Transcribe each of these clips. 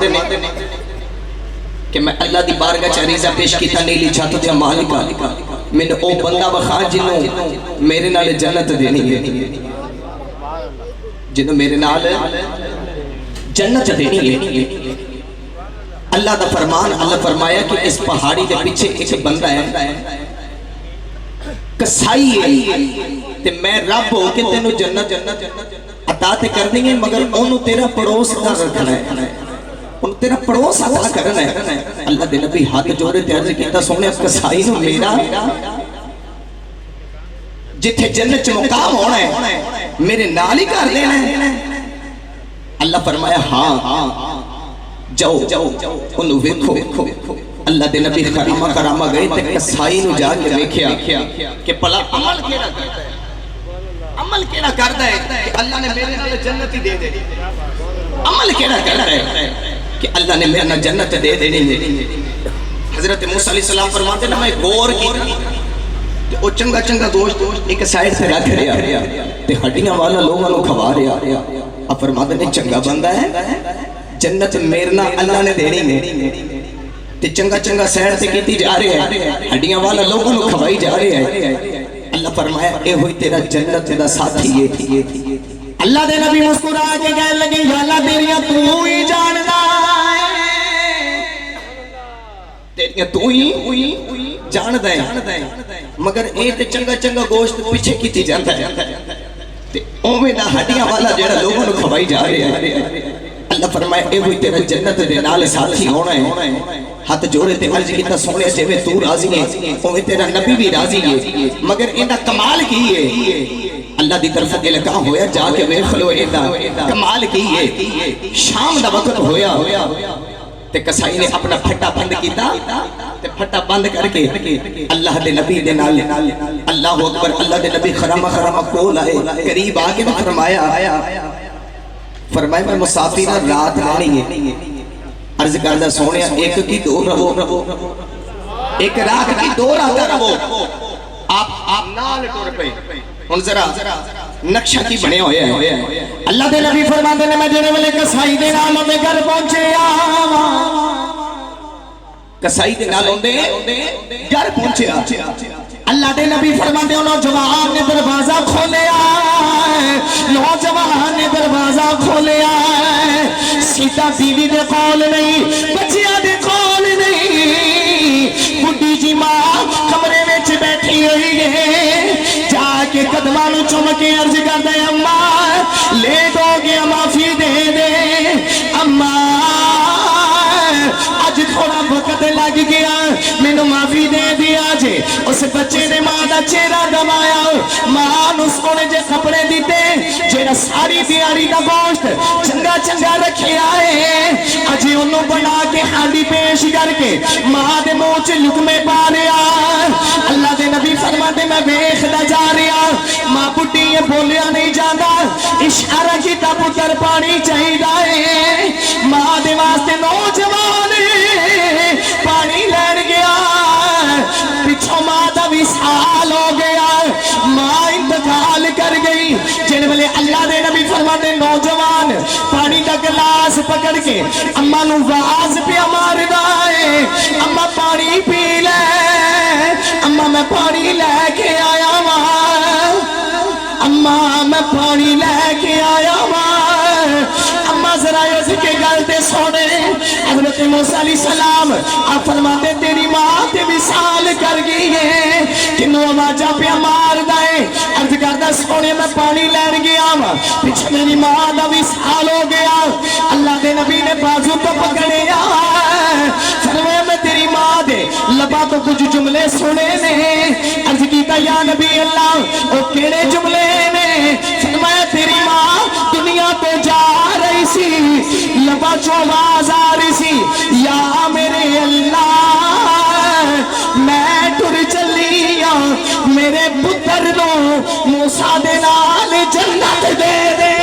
فرماتے ہیں کہ میں اللہ دی بارگاہ چ عریضہ پیش کیتا نیلی چھت تے مالکا میں نے او بندہ بخا جنوں میرے نال جنت دینی ہے، جنوں میرے نال جنت دینی ہے۔ اللہ دا فرمان، اللہ فرمایا کہ اس پہاڑی دے پیچھے ایک بندہ ہے کسائی ہے تے میں رب ہو کے تینوں جنت عطا تے کر دیں گے، مگر انہوں تیرا پڑوس دا رکھنا ہے، انہوں تیرا پڑوس عطا کرنا ہے۔ اللہ دے نبی ہاتھ جوڑے تے عرض کیتا سونے کسائی نو میرا جتھے جنت چ مقام ہونا ہے میرے نال ہی کر دینا ہے۔ اللہ فرمایا ہاں جاؤ انہوں ویکھو۔ اللہ دے نبی خرامہ گئے تے کسائی نو جا کے دیکھیا کہ پلا عمل کیڑا کرتا ہے، عمل کیڑا کرتا ہے کہ اللہ نے میرے نال جنت ہی دے دینی، عمل کیڑا کرتا ہے کہ اللہ نے میرے نال جنت دے دینی۔ حضرت موسیٰ علیہ السلام فرماتے ہیں میں غور کی کہ وہ چنگا چنگا گوشت ایک سائڈ سے رکھ رہا تے ہڈیاں والا لوگوں کو کھوا رہا۔ اب فرماتے ہیں چنگا بندہ ہے، جنت میرے نال اللہ نے دینی ہے تے چنگا چنگا سیر سے کیتی جا رہے ہیں، ہڈیاں والا لوگوں کو کھوائی جا رہے ہیں۔ اللہ فرمایا اے ہوئی تیرا جنت دا ساتھی ہے۔ اللہ دے نبی مسکرا کے کہنے لگے یا اللہ تیریاں تو ہی جاندا ہے، تیریاں تو ہی جاندا ہے، مگر اے تے چنگا چنگا گوشت پیچھے کیتی جاندا ہے تے اوویں دا ہڈیاں والا جڑا لوگوں کو کھوائی جا رہے ہیں۔ اللہ فرمایا اے ہوئی تیرا جنت دے نال ساتھی ہونا ہے۔ ہاتھ جوڑے تے عرض کیتا سونے جویں تو راضی ہے اوویں تیرا نبی بھی راضی ہے، مگر ایندا کمال کی ہے؟ اللہ دی طرف الکا ہویا جا کے ویکھ لو ایندا کمال کی ہے۔ شام دا وقت ہویا تے کسائی نے اپنا پھٹا بند کیتا تے پھٹا بند کر کے اللہ دے نبی دے نال اللہ اکبر اللہ دے نبی خرامہ کول آئے، قریب آ کے فرمایا میں مسافر رات رہنی ہے۔ عرض کردہ سونے ایک کی دو رہو، ایک رات کی دو رات رہو، آپ نال ٹور پہ ہن ذرا نقشہ کی بنے ہوئے ہیں۔ اللہ دے نبی فرماتے ہیں میں جنے والے کسائی دے نال میں گھر پہنچے آواں، کسائی دے نال ہوندے گھر پہنچے آ۔ اللہ دے نبی فرماتے ہیں نوجوان نے دروازہ کھولیا، نوجوان نے دروازہ کھولیا، سیدھا بیوی دے قول نہیں، بچیاں دے قول نہیں، بڈھی جی ماں کمرے وچ بیٹھی ہوئی ہے، جا کے قدماں نوں چوم کے عرض کردا ہے اماں لیٹ ہو گیا معافی دے دے، اماں اج تھوڑا وقت لگ گیا مینوں معافی دے دیا جے۔ اس بچے نے ماں دا چہرہ دبایا، ماں نوں سونے جے کپڑے دیتے جیڑا ساری دیاری دا گوشت چنگا چنگا رکھیا ہے، اجی انہوں بنا کے ہانڈی پیش کر کے ماں دے منہ چ لقمے پا رہا۔ اللہ دے نبی فرماتے میں ویکھدا جا رہا، ماں بڈھی یہ بولیا نہیں جاندا، اشارہ کیتا پتر پانی چاہیدا ہے، ماں دے واسطے نوجوان پانی لین گیا، پچھوں ماں دا وصال ہو گیا، ماں انتقال کر گئی۔ جن والے اللہ دے نبی فرماتے نوجوان پانی دا گلاس پکڑ کے اماں نو واز پہ ماردا ہے، اماں پانی پی لے، اماں میں پانی لے کے آیا ماں، اماں میں پانی لے کے آیا ماں، اماں ذرا اس کے گل تے سونے۔ حضرت موسیٰ علیہ السلام آپ فرماتے تیری ماں تے وصال کر گئی ہے، کنوں آوازاں پہ مار دائے، عرض کردہ سونے میں پانی لین گیا پیچھے میری ماں دا وصال ہو گیا۔ اللہ دے نبی نے بازو تو پکڑے فرمایا میں تیری ماں دے لبا تو کچھ جملے سنے نے، عرض کیتا یا نبی اللہ او کیڑے جملے نے؟ فرمایا تیری ماں دنیا تو جا رہی سی، لبا چو آواز آ رہی سی یا میرے اللہ میں ٹر چلی میرے پتر نو موسیٰ دے نال جنت دے دے،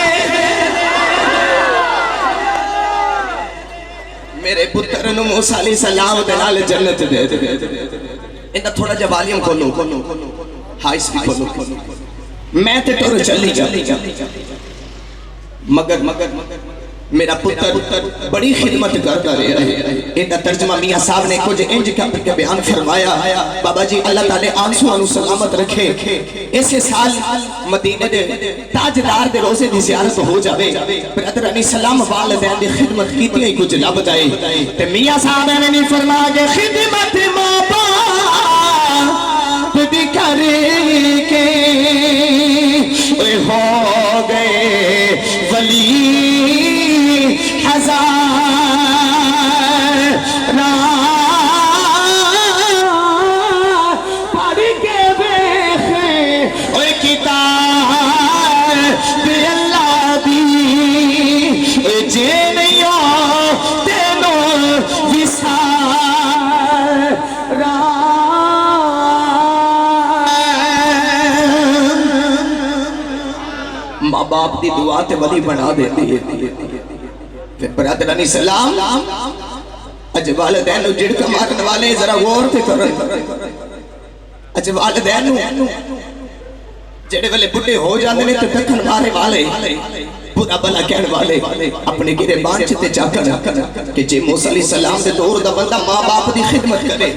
میرے پتر نو موسیٰ علیہ السلام دے نال جنت دے دے۔ انہا تھوڑا جا والیوم کھولو، ہائی سپیک کھولو، میں تے ٹر چلی جا، مگر میرا پتر بڑی خدمت کرتا رہا ہے. ایک ترجمہ میاں صاحب نے کچھ انج کا بیان فرمایا. بابا جی اللہ تعالی آنسو سلامت رکھے. اسے سال مدینے دے تاجدار دے روزے دی زیارت ہو جاوے. برادر علی سلام والدین دی خدمت کیتی ہی کچھ لب جائے. تے میاں صاحب نے نہیں فرمایا کہ خدمت ماں باپ دی کر کے ہو گئے ولی پڑھ کے دیکھے اور کتاب اللہ دی جے نہیں ہو تینوں وسار ماں باپ دی دعا تے ولی بنا دیتی ہے. برادرانی سلام اج والدین جڑکا مارن والے ذرا غور تے کرن. اج والدین جڑے والے بڈھے ہو جاندے نے تے دکھن مارے والے برا بلا کہن والے اپنے گرے بان تے چاکن کہ جے موسیٰ علیہ السلام دے دور دا بندہ ماں باپ دی خدمت کرے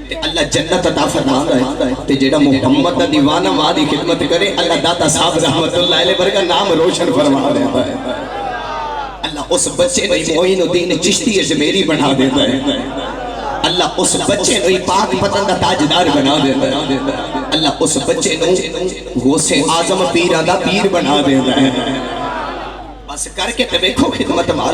تے اللہ جنت عطا فرماندا ہے. تے جیڑا محمد دا دیوانہ ماں دی خدمت کرے اللہ داتا صاحب رحمت اللہ علیہ ورگا نام روشن فرما دیتا ہے. اللہ اس بچے نے معین الدین چشتی اجمیری بنا دیتا ہے. اللہ اس بچے نے پاک پتن دا تاجدار بنا دیتا ہے. اللہ اس بچے نے غوث اعظم پیرہ دا پیر بنا دیتا ہے. بس کر کے تے دیکھو خدمت مال